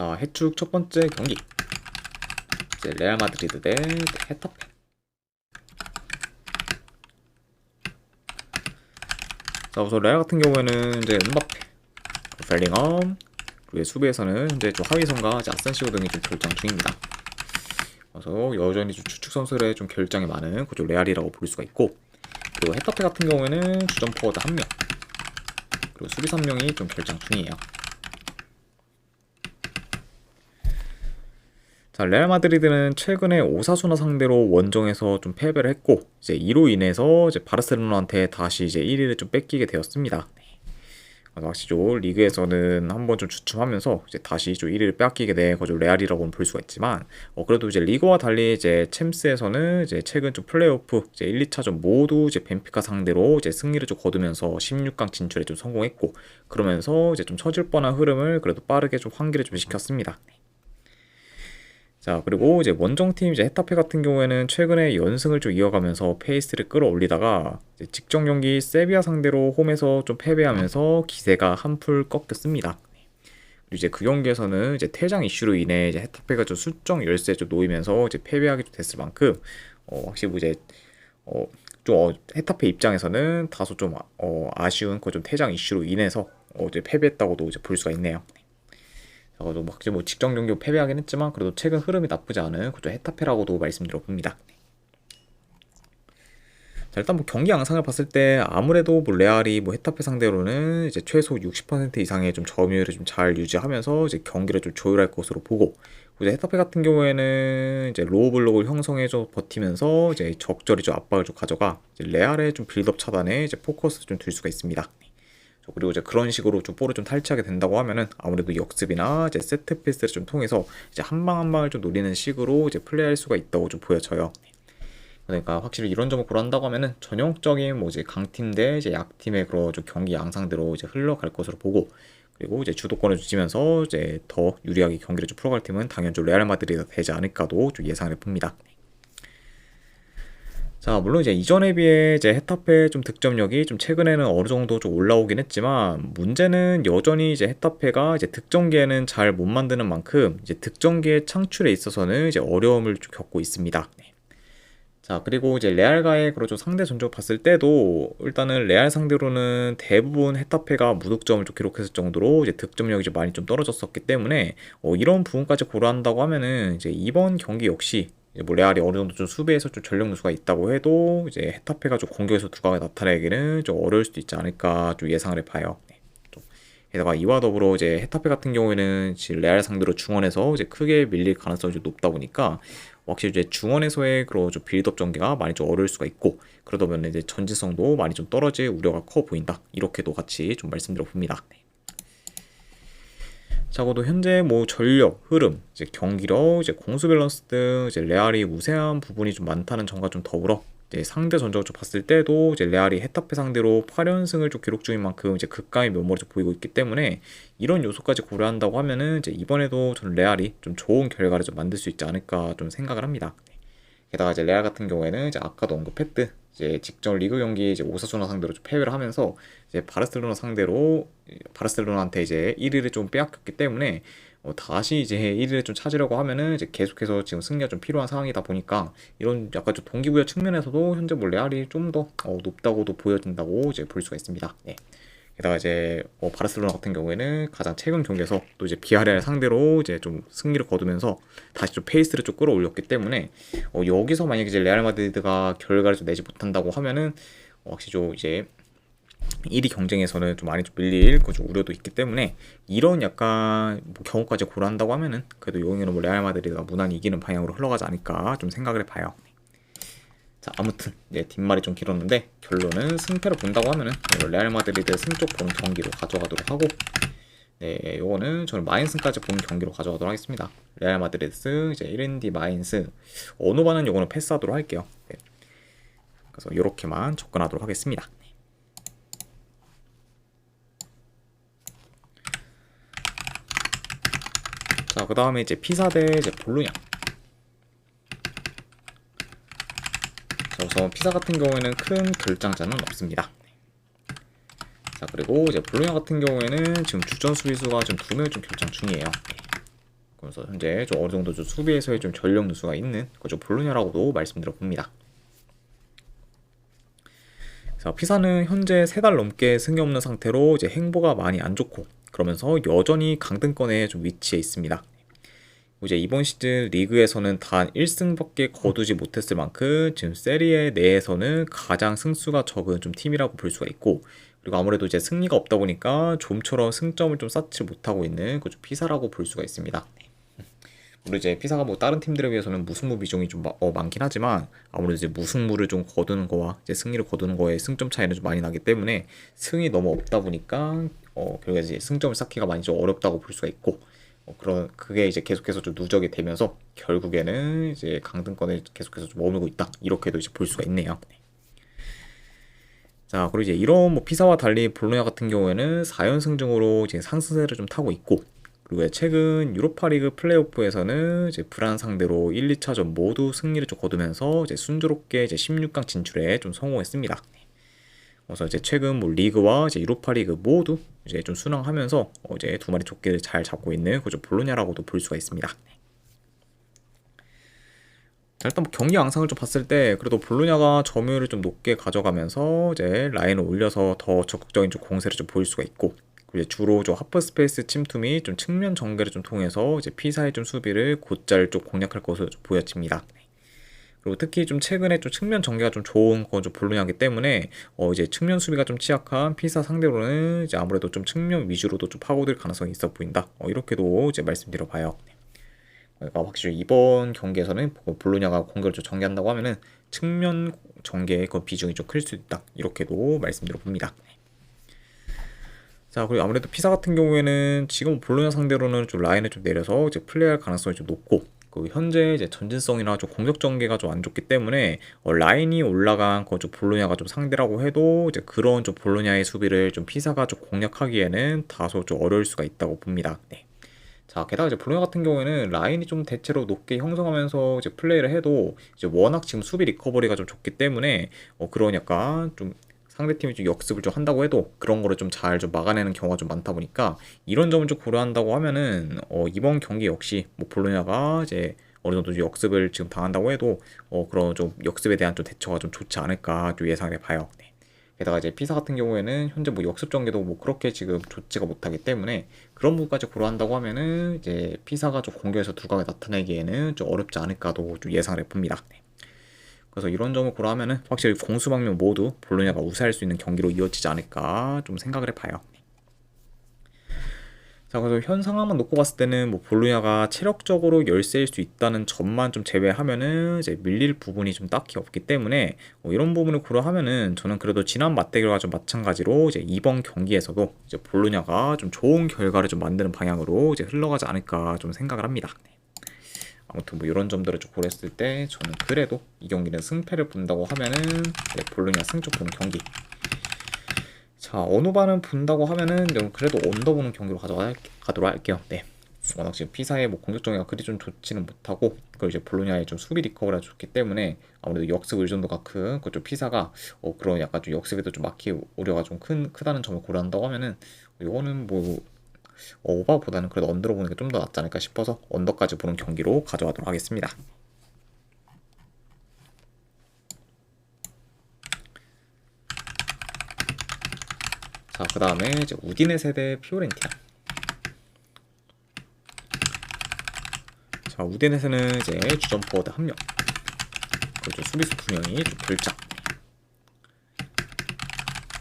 자, 해축 첫 번째 경기. 이제 레알 마드리드 대 헤타페. 자, 우선 레알 같은 경우에는 이제 음바페, 벨링엄, 그리고 수비에서는 이제 좀 하위선과 아센시오 등이 좀 결장 중입니다. 그래서 여전히 좀 주축 선수들의 좀 결장이 많은 그쪽 레알이라고 볼 수가 있고, 그리고 헤타페 같은 경우에는 주전 포워드 1명, 그리고 수비 3명이 좀 결장 중이에요. 자, 레알 마드리드는 최근에 오사수나 상대로 원정에서 좀 패배를 했고, 이제 이로 인해서 이제 바르셀로나한테 다시 이제 1위를 좀 뺏기게 되었습니다. 확실히 리그에서는 한번 좀 주춤하면서 이제 다시 좀 1위를 빼앗기게 된 거죠. 레알이라고는 볼 수가 있지만, 그래도 이제 리그와 달리 이제 챔스에서는 이제 최근 좀 플레이오프 이제 1, 2차전 모두 이제 벤피카 상대로 이제 승리를 좀 거두면서 16강 진출에 좀 성공했고, 그러면서 이제 좀 처질 뻔한 흐름을 그래도 빠르게 좀 환기를 좀 시켰습니다. 자, 그리고 이제 원정팀 이제 헤타페 같은 경우에는 최근에 연승을 좀 이어가면서 페이스를 끌어올리다가 이제 직전 경기 세비야 상대로 홈에서 좀 패배하면서 기세가 한풀 꺾였습니다. 그리고 이제 그 경기에서는 이제 퇴장 이슈로 인해 이제 헤타페가 좀 수적 열세에 좀 놓이면서 이제 패배하게 좀 됐을 만큼 확실히 뭐 이제 헤타페 입장에서는 다소 좀 아쉬운 그 좀 퇴장 이슈로 인해서 이제 패배했다고도 이제 볼 수가 있네요. 뭐 직전 경기 패배하긴 했지만 그래도 최근 흐름이 나쁘지 않은 그쪽 헤타페라고도 말씀드려봅니다. 자, 일단 뭐 경기 양상을 봤을 때 아무래도 뭐 레알이 뭐 헤타페 상대로는 이제 최소 60% 이상의 좀 점유율을 좀 잘 유지하면서 이제 경기를 좀 조율할 것으로 보고, 이제 헤타페 같은 경우에는 이제 로우 블록을 형성해서 버티면서 이제 적절히 좀 압박을 좀 가져가 이제 레알의 좀 빌드업 차단에 이제 포커스를 좀 둘 수가 있습니다. 그리고 이제 그런 식으로 좀 볼을 좀 탈취하게 된다고 하면은 아무래도 역습이나 이제 세트 피스를 좀 통해서 이제 한 방 한 방을 좀 노리는 식으로 이제 플레이할 수가 있다고 좀 보여져요. 그러니까 확실히 이런 점을 고려한다고 하면은 전형적인 뭐 이제 강팀 대 이제 약팀의 그런 좀 경기 양상대로 이제 흘러갈 것으로 보고, 그리고 이제 주도권을 주시면서 이제 더 유리하게 경기를 좀 풀어갈 팀은 당연히 레알 마드리드가 되지 않을까도 좀 예상을 해봅니다. 자, 물론 이제 이전에 비해 이제 헤타페 좀 득점력이 좀 최근에는 어느 정도 좀 올라오긴 했지만, 문제는 여전히 이제 헤타페가 이제 득점기에는 잘 못 만드는 만큼 이제 득점기의 창출에 있어서는 이제 어려움을 좀 겪고 있습니다. 자, 그리고 이제 레알과의 그런 좀 상대 전적 봤을 때도 일단은 레알 상대로는 대부분 헤타페가 무득점을 좀 기록했을 정도로 이제 득점력이 좀 많이 좀 떨어졌었기 때문에 이런 부분까지 고려한다고 하면은 이제 이번 경기 역시 뭐 레알이 어느 정도 좀 수비에서 좀 전력 누수가 있다고 해도 이제 헤타페가 좀 공격에서 두각을 나타내기는 좀 어려울 수도 있지 않을까 좀 예상을 해봐요. 게다가 이와 더불어 이제 헤타페 같은 경우에는 지금 레알 상대로 중원에서 이제 크게 밀릴 가능성이 좀 높다 보니까 확실히 이제 중원에서의 그런 좀 빌드업 전개가 많이 좀 어려울 수가 있고, 그러다 보면 이제 전지성도 많이 좀 떨어질 우려가 커 보인다. 이렇게도 같이 좀 말씀드려 봅니다. 적어도 현재 뭐 전력, 흐름, 이제 경기력, 이제 공수 밸런스 등 이제 레알이 우세한 부분이 좀 많다는 점과 좀 더불어 이제 상대 전적을 좀 봤을 때도 이제 레알이 헤타페 상대로 8연승을 좀 기록 중인 만큼 이제 극강의 면모를 좀 보이고 있기 때문에 이런 요소까지 고려한다고 하면은 이제 이번에도 저는 레알이 좀 좋은 결과를 좀 만들 수 있지 않을까 좀 생각을 합니다. 게다가 이제 레알 같은 경우에는 이제 아까도 언급했듯 이제 직전 리그 경기 이제 오사수나 상대로 좀 패배를 하면서 이제 바르셀로나 상대로 바르셀로나한테 이제 1위를 좀 빼앗겼기 때문에 다시 이제 1위를 좀 찾으려고 하면은 이제 계속해서 지금 승리가 좀 필요한 상황이다 보니까 이런 약간 좀 동기부여 측면에서도 현재 뭐 레알이 좀 더 높다고도 보여진다고 이제 볼 수가 있습니다. 네. 게다가 이제 바르셀로나 같은 경우에는 가장 최근 경기에서 또 이제 비아레알 상대로 이제 좀 승리를 거두면서 다시 좀 페이스를 좀 끌어올렸기 때문에 여기서 만약에 이제 레알 마드리드가 결과를 좀 내지 못한다고 하면은 확실히 좀 이제 1위 경쟁에서는 좀 많이 좀 밀릴 좀 우려도 있기 때문에 이런 약간 뭐 경우까지 고려한다고 하면은 그래도 용이는 뭐 레알 마드리드가 무난히 이기는 방향으로 흘러가지 않을까 좀 생각을 해봐요. 자, 아무튼 뒷말이 좀 길었는데 결론은 승패로 본다고 하면은 레알 마드리드 승쪽 보는 경기로 가져가도록 하고, 요거는 저는 마인스까지 보는 경기로 가져가도록 하겠습니다. 레알 마드리드 승, 이제 1ND 마인스, 어느 반은 요거는 패스하도록 할게요. 그래서 이렇게만 접근하도록 하겠습니다. 자, 그 다음에 이제 피사 대 이제 볼로냐. 자, 우선 피사 같은 경우에는 큰 결장자는 없습니다. 자, 그리고 이제 볼로냐 같은 경우에는 지금 주전 수비수가 지금 2명 좀 결장 중이에요. 그러면서 현재 좀 어느 정도 좀 수비에서의 좀 전력 누수가 있는 그좀 볼로냐라고도 말씀드려 봅니다. 자, 피사는 현재 3달 넘게 승이 없는 상태로 이제 행보가 많이 안 좋고 그러면서 여전히 강등권에 좀 위치해 있습니다. 이제 이번 시즌 리그에서는 단 1승밖에 거두지 못했을 만큼 지금 세리에 내에서는 가장 승수가 적은 좀 팀이라고 볼 수가 있고, 그리고 아무래도 이제 승리가 없다 보니까 좀처럼 승점을 좀 쌓지 못하고 있는 그 좀 피사라고 볼 수가 있습니다. 물론 이제 피사가 뭐 다른 팀들에 비해서는 무승부 비중이 좀 많긴 하지만 아무래도 이제 무승부를 좀 거두는 거와 이제 승리를 거두는 거에 승점 차이는 좀 많이 나기 때문에 승이 너무 없다 보니까 결국에 이제 승점을 쌓기가 많이 좀 어렵다고 볼 수가 있고, 그런 그게 이제 계속해서 좀 누적이 되면서 결국에는 이제 강등권에 계속해서 좀 머물고 있다, 이렇게도 이제 볼 수가 있네요. 자, 그리고 이제 이런 뭐 피사와 달리 볼로냐 같은 경우에는 4연승 중으로 이제 상승세를 좀 타고 있고, 그리고 최근 유로파리그 플레이오프에서는 이제 불안 상대로 1, 2차전 모두 승리를 좀 거두면서 이제 순조롭게 이제 16강 진출에 좀 성공했습니다. 그래서 이제 최근 뭐 리그와 이제 유로파리그 모두 이제 좀 순항하면서 이제 두 마리 족개를 잘 잡고 있는 그저 볼로냐라고도 볼 수가 있습니다. 자, 일단 뭐 경기 양상을 좀 봤을 때 그래도 볼로냐가 점유율을 좀 높게 가져가면서 이제 라인을 올려서 더 적극적인 좀 공세를 좀 보일 수가 있고, 그리고 주로 좀 하프 스페이스 침투 및 좀 측면 전개를 좀 통해서 이제 피사의 좀 수비를 곧잘 좀 공략할 것으로 좀 보여집니다. 그리고 특히 좀 최근에 좀 측면 전개가 좀 좋은 건 좀 볼로냐기 때문에 이제 측면 수비가 좀 취약한 피사 상대로는 이제 아무래도 좀 측면 위주로도 좀 파고들 가능성이 있어 보인다. 이렇게도 이제 말씀드려 봐요. 그러니까 확실히 이번 경기에서는 볼로냐가 공격을 좀 전개한다고 하면은 측면 전개의 그 비중이 좀 클 수 있다, 이렇게도 말씀드려 봅니다. 자, 그리고 아무래도 피사 같은 경우에는 지금 볼로냐 상대로는 좀 라인을 좀 내려서 이제 플레이할 가능성이 좀 높고, 그 현재 이제 전진성이나 좀 공격 전개가 좀 안 좋기 때문에 라인이 올라간 그 좀 볼로냐가 좀 상대라고 해도 이제 그런 좀 볼로냐의 수비를 좀 피사가 좀 공략하기에는 다소 좀 어려울 수가 있다고 봅니다. 네. 자, 게다가 이제 볼로냐 같은 경우에는 라인이 좀 대체로 높게 형성하면서 이제 플레이를 해도 이제 워낙 지금 수비 리커버리가 좀 좋기 때문에 그런 약간 좀 상대팀이 좀 역습을 좀 한다고 해도 그런 거를 좀 잘 좀 막아내는 경우가 좀 많다 보니까 이런 점을 좀 고려한다고 하면은 이번 경기 역시 뭐 볼로냐가 이제 어느 정도 역습을 지금 당한다고 해도 그런 좀 역습에 대한 좀 대처가 좀 좋지 않을까 좀 예상해 봐요. 네. 게다가 이제 피사 같은 경우에는 현재 뭐 역습 전개도 뭐 그렇게 지금 좋지가 못하기 때문에 그런 부분까지 고려한다고 하면은 이제 피사가 좀 공격에서 두각을 나타내기에는 좀 어렵지 않을까도 좀 예상을 해봅니다. 네. 그래서 이런 점을 고려하면은 확실히 공수 방면 모두 볼로냐가 우세할 수 있는 경기로 이어지지 않을까 좀 생각을 해봐요. 자, 그래서 현 상황만 놓고 봤을 때는 뭐 볼로냐가 체력적으로 열세일 수 있다는 점만 좀 제외하면은 이제 밀릴 부분이 좀 딱히 없기 때문에 이런 부분을 고려하면은 저는 그래도 지난 맞대결과 좀 마찬가지로 이제 이번 경기에서도 이제 볼로냐가 좀 좋은 결과를 좀 만드는 방향으로 이제 흘러가지 않을까 좀 생각을 합니다. 아무튼 뭐 이런 점들을 좀 고려했을 때 저는 그래도 이 경기는 승패를 본다고 하면은 볼로냐 승쪽 보는 경기. 자, 어느 반은 본다고 하면은 그래도 언더 보는 경기로 가도록 할게요. 네. 워낙 지금 피사의 뭐 공격 정리가 그리 좀 좋지는 못하고, 그리고 이제 볼로냐의 좀 수비 리커버리가 좋기 때문에 아무래도 역습 의존도가 큰 그쪽 피사가 그런 약간 좀 역습에도 좀 막힐 우려가 좀 크다는 점을 고려한다고 하면은 이거는 뭐 오버보다는 그래도 언더로 보는 게 좀 더 낫지 않을까 싶어서 언더까지 보는 경기로 가져가도록 하겠습니다. 자, 그 다음에 이제 우디네세 대 피오렌티나. 자, 우디네세는 이제 주전 포워드 1명, 그리고 수비수 2명이 좀 결장.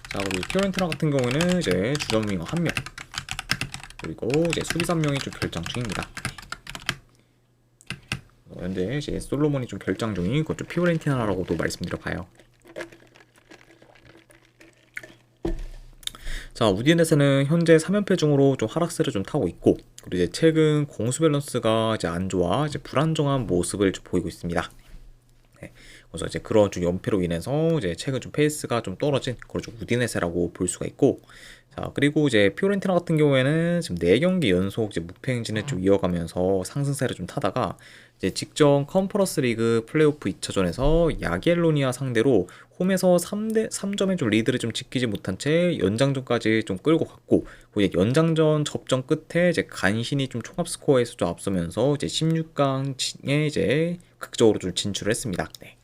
자, 그리고 피오렌티나 같은 경우에는 이제 주전 윙어 1명, 그리고 이제 수비 3명이 좀 결장 중입니다. 현재 이제 솔로몬이 좀 결장 중인 그쪽 피오렌티나라고도 말씀드려 봐요. 자, 우디네세는 현재 3연패 중으로 좀 하락세를 좀 타고 있고, 그리고 이제 최근 공수 밸런스가 이제 안 좋아 이제 불안정한 모습을 좀 보이고 있습니다. 네. 그래서 이제 그런 좀 연패로 인해서 이제 최근 좀 페이스가 좀 떨어진 그런 좀 우디네세라고 볼 수가 있고, 자, 그리고 이제 피오렌티나 같은 경우에는 지금 4경기 연속 이제 무패 행진을 좀 이어가면서 상승세를 좀 타다가 이제 직전 컨퍼런스 리그 플레이오프 2차전에서 야기엘로니아 상대로 홈에서 3점의 좀 리드를 좀 지키지 못한 채 연장전까지 좀 끌고 갔고, 그 이제 연장전 접전 끝에 이제 간신히 좀 총합 스코어에서 좀 앞서면서 이제 16강에 이제 극적으로 좀 진출을 했습니다. 네.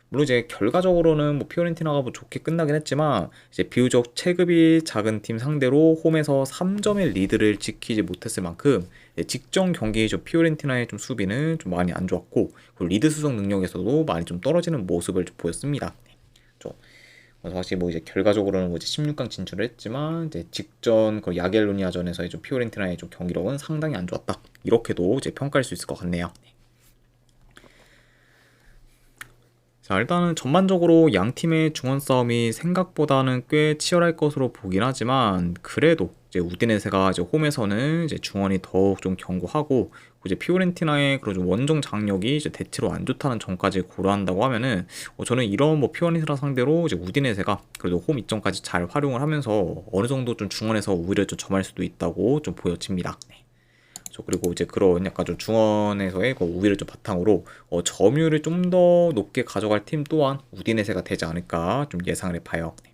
물론 이제 결과적으로는 뭐 피오렌티나가 뭐 좋게 끝나긴 했지만 이제 비교적 체급이 작은 팀 상대로 홈에서 3점의 리드를 지키지 못했을 만큼 직전 경기 좀 피오렌티나의 좀 수비는 좀 많이 안 좋았고, 그리고 리드 수성 능력에서도 많이 좀 떨어지는 모습을 좀 보였습니다. 좀 그래서 사실 뭐 이제 결과적으로는 뭐 이제 16강 진출을 했지만 이제 직전 그 야겔로니아전에서의 좀 피오렌티나의 좀 경기력은 상당히 안 좋았다, 이렇게도 이제 평가할 수 있을 것 같네요. 자, 일단은 전반적으로 양 팀의 중원 싸움이 생각보다는 꽤 치열할 것으로 보긴 하지만, 그래도 이제 우디네세가 이제 홈에서는 이제 중원이 더욱 좀 견고하고, 이제 피오렌티나의 그런 좀 원정 장력이 이제 대체로 안 좋다는 점까지 고려한다고 하면은, 저는 이런 뭐 피오렌티나 상대로 이제 우디네세가 그래도 홈 이점까지 잘 활용을 하면서 어느 정도 좀 중원에서 우위를 좀 점할 수도 있다고 좀 보여집니다. 네. 그리고 이제 그런 약간 좀 중원에서의 그 우위를 좀 바탕으로 점유율을 좀 더 높게 가져갈 팀 또한 우디네세가 되지 않을까 좀 예상을 해봐요. 네.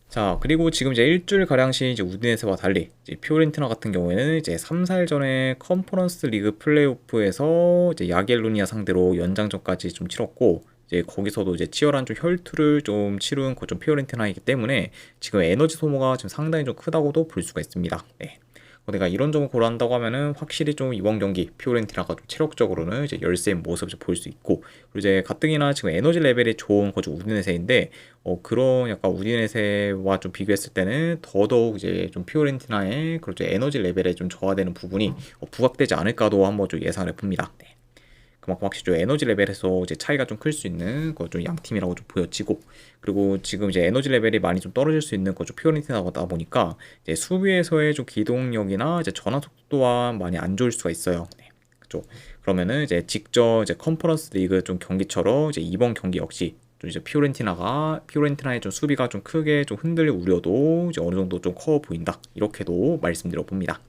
자, 그리고 지금 이제 일주일 가량씩 이제 우디네세와 달리 이제 피오렌티나 같은 경우에는 이제 3, 4일 전에 컨퍼런스 리그 플레이오프에서 이제 야겔로니아 상대로 연장전까지 좀 치렀고, 이제 거기서도 이제 치열한 좀 혈투를 좀 치룬 그 좀 피오렌티나이기 때문에 지금 에너지 소모가 지금 상당히 좀 크다고도 볼 수가 있습니다. 네. 내가 이런 점을 고려한다고 하면은 확실히 좀 이번 경기 피오렌티나가 좀 체력적으로는 이제 열세인 모습을 볼 수 있고, 그리고 이제 가뜩이나 지금 에너지 레벨이 좋은 거죠 우디네세인데, 그런 약간 우디네세와 좀 비교했을 때는 더더욱 이제 좀 피오렌티나의 그렇죠 에너지 레벨에 좀 저하되는 부분이 부각되지 않을까도 한번 좀 예상을 해봅니다. 네. 그만큼 확실히 좀 에너지 레벨에서 이제 차이가 좀 클 수 있는 그 좀 양팀이라고 좀 보여지고, 그리고 지금 이제 에너지 레벨이 많이 좀 떨어질 수 있는 그좀 피오렌티나다 보니까 이제 수비에서의 좀 기동력이나 이제 전환 속도 또한 많이 안 좋을 수가 있어요. 네. 그죠. 그러면은 이제 직접 이제 컨퍼런스 리그 좀 경기처럼 이제 이번 경기 역시 좀 이제 피오렌티나의 좀 수비가 좀 크게 좀 흔들릴 우려도 이제 어느 정도 좀 커 보인다, 이렇게도 말씀드려 봅니다.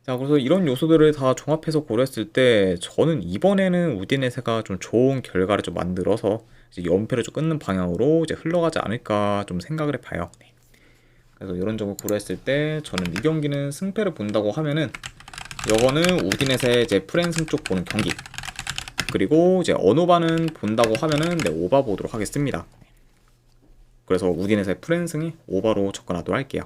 자, 그래서 이런 요소들을 다 종합해서 고려했을 때 저는 이번에는 우디네세가 좀 좋은 결과를 좀 만들어서 이제 연패를 좀 끊는 방향으로 이제 흘러가지 않을까 좀 생각을 해봐요. 네. 그래서 이런 점을 고려했을 때 저는 이 경기는 승패를 본다고 하면은 이거는 우디네세 이제 프랜승 쪽 보는 경기, 그리고 이제 어노바는 본다고 하면은 네, 오바 보도록 하겠습니다. 그래서 우디네세 프랜승이 오바로 접근하도록 할게요.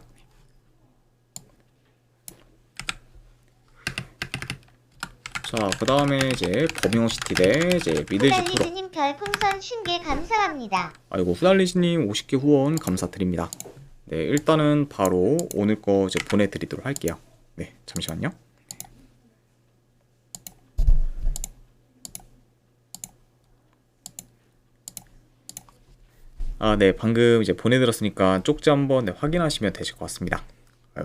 자, 그 다음에 이제 버밍어시티 대 이제 미들시프로. 후달리즈님 별풍선 50개 감사합니다. 아이고, 후달리즈님 50개 후원 감사드립니다. 네, 일단은 바로 오늘 거 이제 보내드리도록 할게요. 네, 잠시만요. 아, 네, 방금 이제 보내드렸으니까 쪽지 한번 네, 확인하시면 되실 것 같습니다.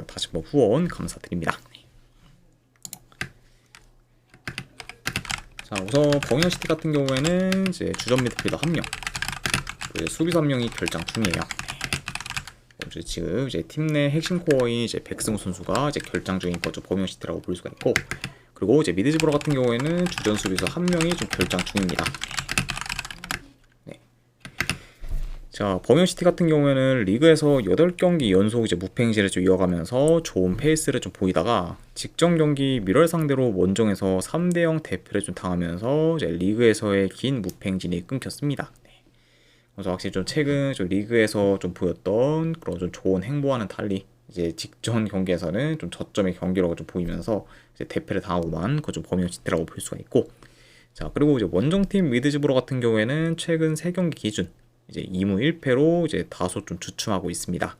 다시 한번 후원 감사드립니다. 자, 우선 버밍어시티 같은 경우에는 이제 주전 미드필더 1명, 수비수 1명이 결장 중이에요. 지금 이제 팀 내 핵심 코어인 이제 백승우 선수가 이제 결장 중인 거죠. 버밍어시티라고 볼 수가 있고, 그리고 이제 미드즈브로 같은 경우에는 주전 수비수 1명이 좀 결장 중입니다. 네. 자, 버밍어시티 같은 경우에는 리그에서 8경기 연속 이제 무패 행진을 좀 이어가면서 좋은 페이스를 좀 보이다가 직전 경기 미럴 상대로 원정에서 3대0 대패를 좀 당하면서 이제 리그에서의 긴 무패 행진이 끊겼습니다. 그래서 확실히 좀 최근 좀 리그에서 좀 보였던 그런 좀 좋은 행보와는 달리 이제 직전 경기에서는 좀 저점의 경기력을 좀 보이면서 이제 대패를 당하고만 그 좀 버밍어시티라고 볼 수가 있고, 자, 그리고 이제 원정팀 미드즈브로 같은 경우에는 최근 3경기 기준 이제 2무 1패로 이제 다소 좀 주춤하고 있습니다.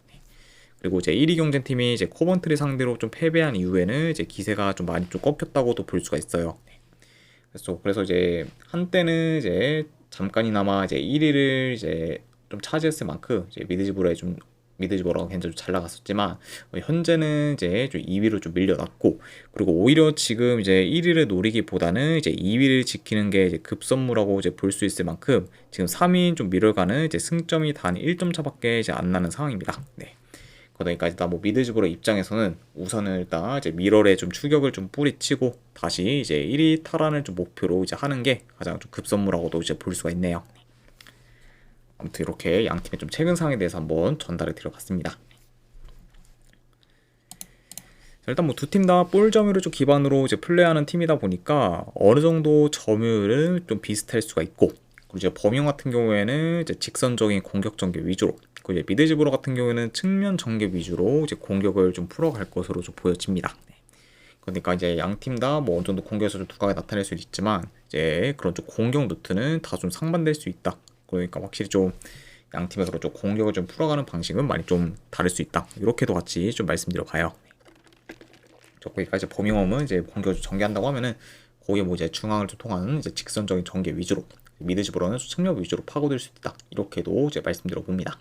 그리고 이제 1위 경쟁팀이 이제 코번트리 상대로 좀 패배한 이후에는 이제 기세가 좀 많이 좀 꺾였다고도 볼 수가 있어요. 그래서 이제 한때는 이제 잠깐이나마 이제 1위를 이제 좀 차지했을 만큼 이제 미드즈브로의 좀 미드즈버러가 굉장히 잘 나갔었지만 현재는 이제 좀 2위로 좀 밀려났고, 그리고 오히려 지금 이제 1위를 노리기보다는 이제 2위를 지키는 게 이제 급선무라고 이제 볼 수 있을 만큼 지금 3위인 좀 미럴과는 이제 승점이 단 1점 차밖에 이제 안 나는 상황입니다. 네. 그러니까 일단 뭐 미드즈버러 입장에서는 우선은 일단 이제 미럴에 좀 추격을 좀 뿌리치고 다시 이제 1위 탈환을 좀 목표로 이제 하는 게 가장 좀 급선무라고도 이제 볼 수가 있네요. 아무튼 이렇게 양 팀의 좀 최근 상황에 대해서 한번 전달해 드려봤습니다. 일단 뭐 두 팀 다 볼 점유율을 좀 기반으로 이제 플레이하는 팀이다 보니까 어느 정도 점유율은 좀 비슷할 수가 있고, 그리고 이제 범용 같은 경우에는 이제 직선적인 공격 전개 위주로, 그리고 이제 미드즈버러 같은 경우에는 측면 전개 위주로 이제 공격을 좀 풀어갈 것으로 좀 보여집니다. 그러니까 이제 양 팀 다 뭐 어느 정도 공격에서 좀 두각이 나타낼 수 있지만 이제 그런 좀 공격 루트는 다 좀 상반될 수 있다. 그러니까 확실히 좀 양 팀에서 좀 공격을 좀 풀어가는 방식은 많이 좀 다를 수 있다. 이렇게도 같이 좀 말씀드려 봐요. 거기까지 이제 버밍엄은 이제 공격을 전개한다고 하면은 거기에 뭐 이제 중앙을 좀 통하는 이제 직선적인 전개 위주로, 미드즈버러는 측면 위주로 파고들 수 있다. 이렇게도 이제 말씀드려 봅니다.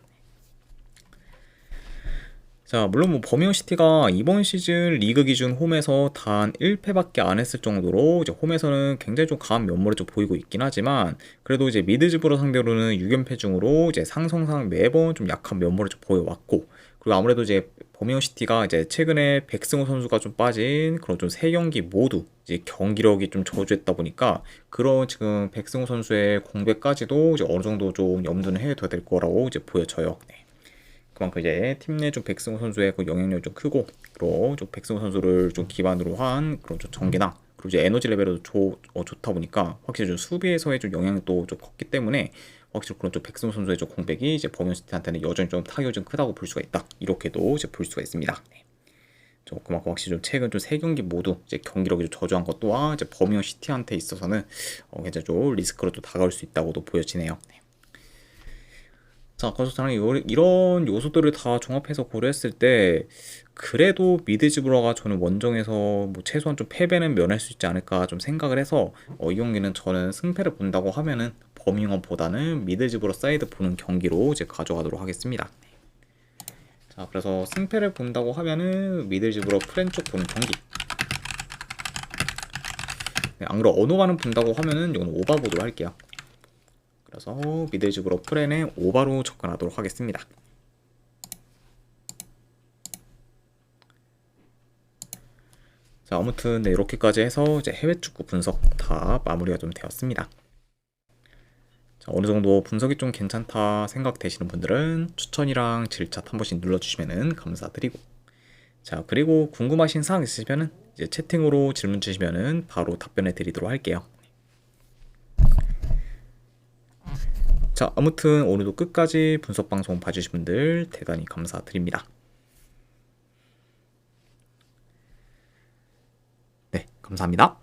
자, 물론 뭐 버밍엄시티가 이번 시즌 리그 기준 홈에서 단 1패밖에 안 했을 정도로 이제 홈에서는 굉장히 좀 강한 면모를 좀 보이고 있긴 하지만, 그래도 이제 미드즈버러 상대로는 6연패 중으로 이제 상성상 매번 좀 약한 면모를 좀 보여왔고, 그리고 아무래도 이제 버밍엄시티가 이제 최근에 백승호 선수가 좀 빠진 그런 좀 세 경기 모두 이제 경기력이 좀 저조했다 보니까 그런 지금 백승호 선수의 공백까지도 이제 어느 정도 좀 염두는 해둬야 될 거라고 이제 보여져요. 네. 그만큼 이제 팀 내 좀 백승호 선수의 그 영향력이 좀 크고, 그리고 좀 백승호 선수를 좀 기반으로 한 그런 좀 전개나, 그리고 이제 에너지 레벨도 좋다 보니까 확실히 좀 수비에서의 좀 영향도 좀 컸기 때문에 확실히 그런 좀 백승호 선수의 좀 공백이 이제 버밍엄시티한테는 여전히 좀 타격이 좀 크다고 볼 수가 있다. 이렇게도 이제 볼 수가 있습니다. 네. 그만큼 확실히 좀 최근 좀 세 경기 모두 이제 경기력이 좀 저조한 것 또한 이제 버밍엄시티한테 있어서는 굉장히 좀 리스크로 또 다가올 수 있다고도 보여지네요. 네. 자, 그래서 저는 이런 요소들을 다 종합해서 고려했을 때 그래도 미드즈버러가 저는 원정에서 뭐 최소한 좀 패배는 면할 수 있지 않을까 좀 생각을 해서 이 경기는 저는 승패를 본다고 하면은 버밍엄보다는 미드즈버러 사이드 보는 경기로 이제 가져가도록 하겠습니다. 자, 그래서 승패를 본다고 하면은 미드즈버러 프렌 쪽 보는 경기. 네, 안 그래도 언어가는 본다고 하면은 이건 오바 보도록 할게요. 그래서 미드즈버러 프렌의 오바로 접근하도록 하겠습니다. 자, 아무튼 네, 이렇게까지 해서 이제 해외 축구 분석 다 마무리가 좀 되었습니다. 자, 어느 정도 분석이 좀 괜찮다 생각되시는 분들은 추천이랑 질차 한 번씩 눌러주시면 감사드리고, 자, 그리고 궁금하신 사항 있으시면은 이제 채팅으로 질문 주시면은 바로 답변해 드리도록 할게요. 자, 아무튼 오늘도 끝까지 분석 방송 봐주신 분들 대단히 감사드립니다. 네, 감사합니다.